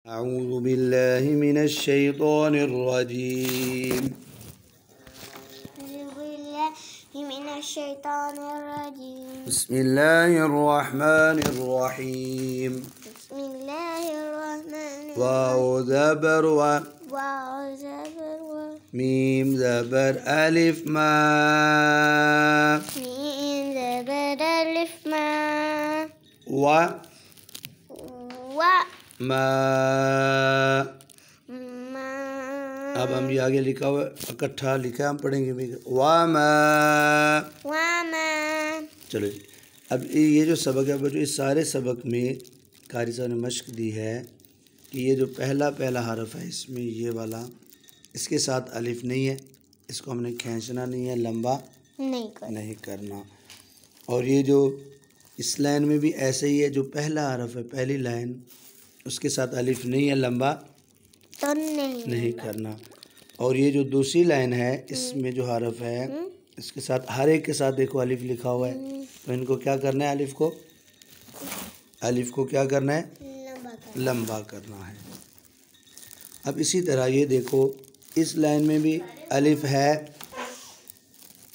أعوذ بالله من الشيطان الرجيم. بسم الله الرحمن الرحيم. واو زبر و ميم زبر ألف ما و ما. अब हम ये आगे लिखा हुआ इकट्ठा लिखा हम पढ़ेंगे भी वामा। चलो जी, अब ये जो सबक है बच्चों, इस सारे सबक में कारी साहब ने मश्क दी है कि ये जो पहला हरफ है इसमें ये वाला, इसके साथ अलिफ नहीं है, इसको हमने खींचना नहीं है, लंबा नहीं करना। और ये जो इस लाइन में भी ऐसे ही है, जो पहला हरफ है पहली लाइन उसके साथ अलिफ नहीं है, लंबा तो नहीं करना। और ये जो दूसरी लाइन है इसमें जो हरफ है इसके साथ हर एक के साथ देखो अलिफ लिखा हुआ है, तो इनको क्या करना है, अलिफ को क्या करना है, लंबा करना है। अब इसी तरह ये देखो इस लाइन में भी अलिफ है,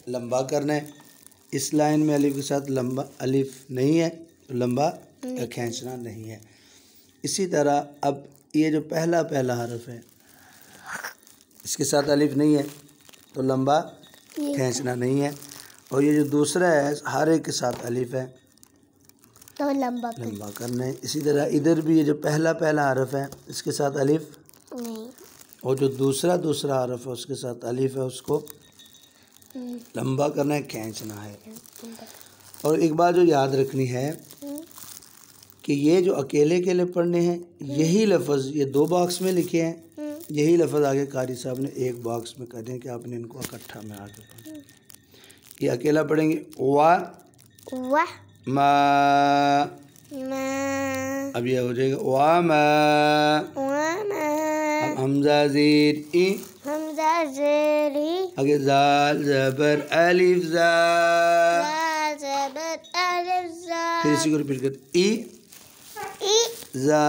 लंबा करना है। इस लाइन में अलिफ के साथ लंबा अलिफ नहीं है तो लंबा खींचना नहीं है। इसी तरह अब ये जो पहला हरफ है इसके साथ अलिफ नहीं है तो लंबा खींचना नहीं है। और ये जो दूसरा है हर एक के साथ अलिफ है तो लंबा करना है। इसी तरह इधर भी ये जो पहला हरफ है इसके साथ अलिफ नहीं, और जो दूसरा हरफ है उसके साथ अलिफ है, उसको लंबा करना है, खींचना है। और एक बात जो याद रखनी है कि ये जो अकेले पढ़ने हैं यही लफ्ज़ ये 2 बॉक्स में लिखे हैं, यही लफ्ज़ आगे कारी साहब ने 1 बॉक्स में कर दिए कि आपने इनको इकट्ठा में आके पढ़ना। ये अकेला पढ़ेंगे वा मा, अब ये हो जाएगा वा मा। अब हमजा ज़ेर ई, आगे जाल ज़बर अलिफ ज़ा, फिर इसी को रिपीट करते ई ज़ा।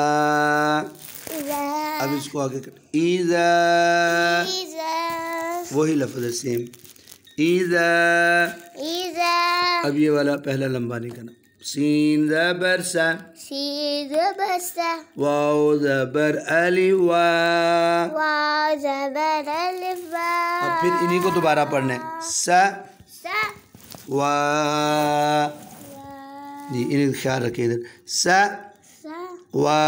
अब इसको आगे कर ईज़ा, वही लफ्ज़ है सेम ईज़ा। अब ये वाला पहला लंबा नहीं करना, सीन ज़बर सा, वाओ ज़बर अलिफ वा। अब फिर इन्हीं को दोबारा पढ़ना है सा वा जी, इन्हें ख्याल रखिए इधर सा वा।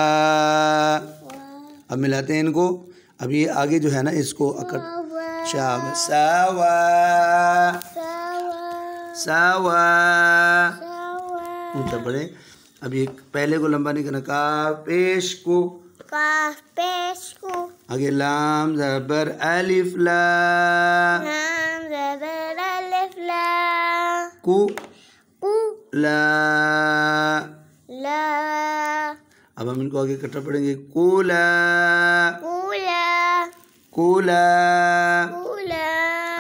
अब मिलाते हैं इनको। अब ये आगे जो है ना इसको सावा ऊंचा पढ़े। अब ये पहले को लंबा नहीं करना, काफ पेश को, आगे लाम ज़बर अलिफ ला, कु ला। अब हम इनको आगे इकट्ठा पढ़ेंगे कूला,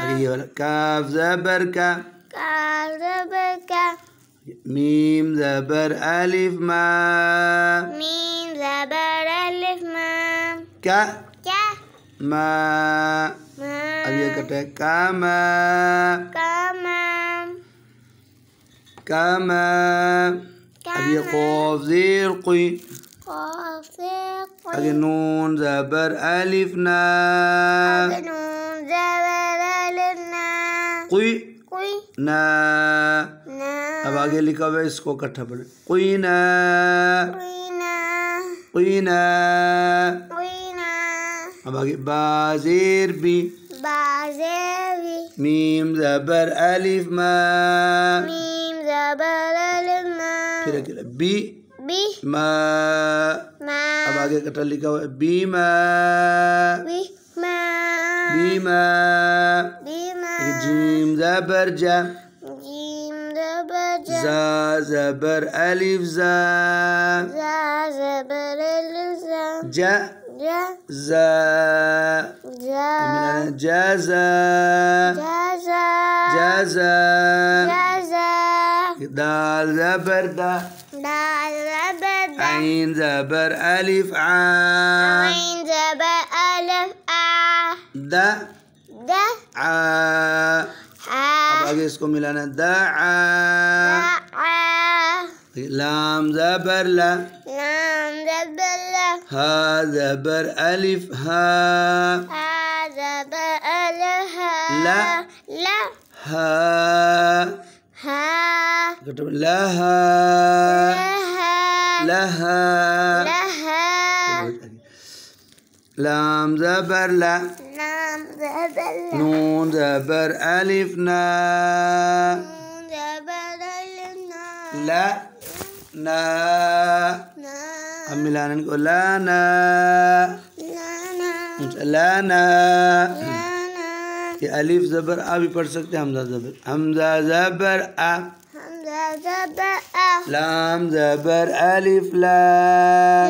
आगे ये वाला काफ ज़बर का, मीम ज़बर अलिफ मा, क्या मा। अब ये इकट्ठा है कामा, अब ये क़ाफ ज़ेर क़ुई, आगे नून ज़बर अलिफ ना, क़ुई ना। अब आगे लिखा हुआ है इसको इकट्ठा पढ़े क़ुई ना। अब आगे बाज़ेर भी, मीम ज़बर अलिफ मा, फिर अकेला बी मा। अब आगे कटा लिखा हुआ है बीमा, जीम ज़बर जा, जा ज़बर अलिफ ज़ा, जा जा जाज़ा, दाल ज़बर दा, عین زبر الف ع عین زبر الف آ دا د ع اب آگے اس کو ملانا دعا لام زبر لا لام زبر لا ہا زبر الف ہا ہا زبر الف لا لا ہا ہا لہا لہا لہا لام زبر لا لام زبر لا نون زبر الف نا نون زبر الف نا لا نا نا اب ملانا ان کو لانا لانا لانا لانا یہ الف زبر آ بھی پڑھ سکتے ہیں حمزہ زبر آ حمزہ زبر آ لام زبر الف لا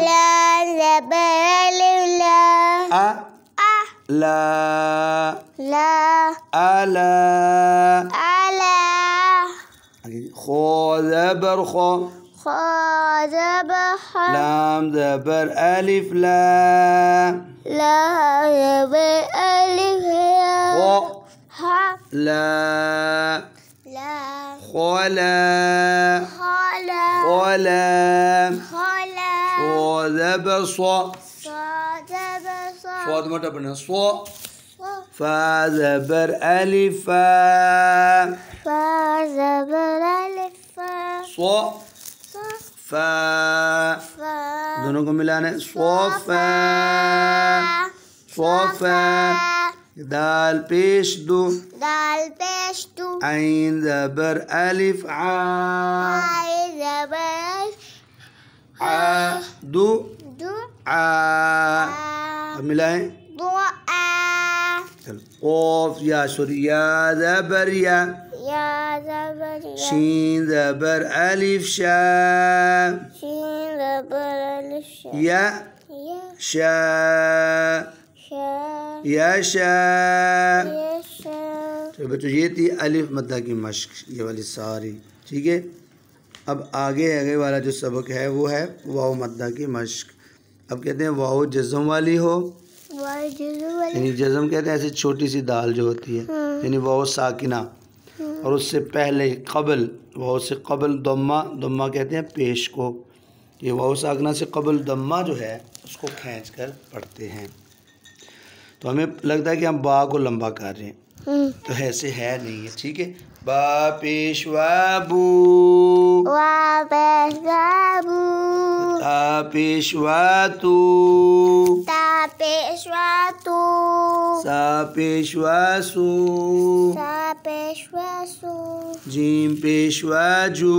لام زبر الف لا آ آ لا لا آلا آلا خو زبر خو خا زبر خا لام زبر الف لا لا زبر الف لا خو ها لا لا خولا خالا خولا خالا صو زبر صو صا زبر صا صوت موٹا پڑھنا صو صا فا زبر الف فا فا زبر الف فا صو صا فا فا دونوں کو ملانا ہے صوفا صوفا دال پیش دو دال پیش دو عین زبر الف ع عین زبر ع دو دو ع اب ملائیں دعا چل قوف یا سوری یا زبر یا یا زبر یا شین زبر الف شا شین زبر الف شا یا یا شا شا یا شا یا شا تو بچوں یہ تھی الف مدہ کی مشق یہ والی ساری ٹھیک ہے اب آگے والا جو سبق ہے وہ ہے واو مدہ کی مشق اب کہتے ہیں واو جزم والی ہو یعنی جزم کہتے ہیں ایسی چھوٹی سی دال جو ہوتی ہے یعنی واو ساکنہ اور اس سے پہلے قبل واو سے قبل ضمہ کہتے ہیں پیش کو یہ واو ساکنہ سے قبل ضمہ جو ہے اس کو کھینچ کر پڑھتے ہیں تو ہمیں لگتا ہے کہ ہم با کو لمبا کر رہے ہیں تو ایسے ہے نہیں ہے ٹھیک ہے با پیش وا بو وا پیش وا بو تا پیش وا تو تا پیش وا تو سا پیش وا سو سا پیش وا سو جیم پیش وا جو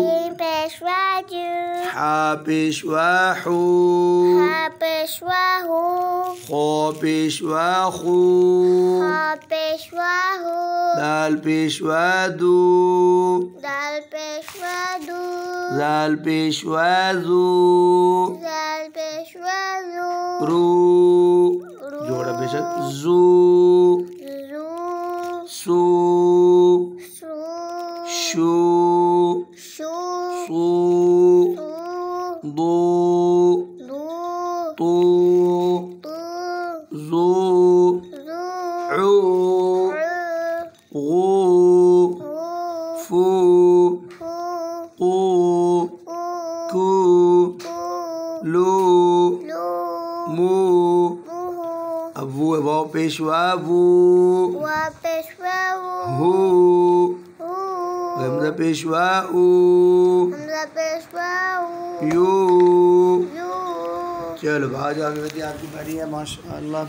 جیم پیش وا جو حا پیش وا حو ہا پیش وا ہو خو پیش وا خو ہا پیش وا ہو دال پیش وا دو دال پیش وا دو زال پیش وا زو زال پیش وا زو رو جوڑا بے شک زو زو سو سو شو شو سو سو دو دو تو تو زو زو عو عو غو ہو فو ہو قو او کو کو لو لو مو مو اب وہ واو پیش وا وو وا پیش وا ہو ہو حمزہ پیش وا او حمزہ پیش وا یو یو چلو بھائی آگے بڑھتی آپ کی بڑی ہے ماشاء اللہ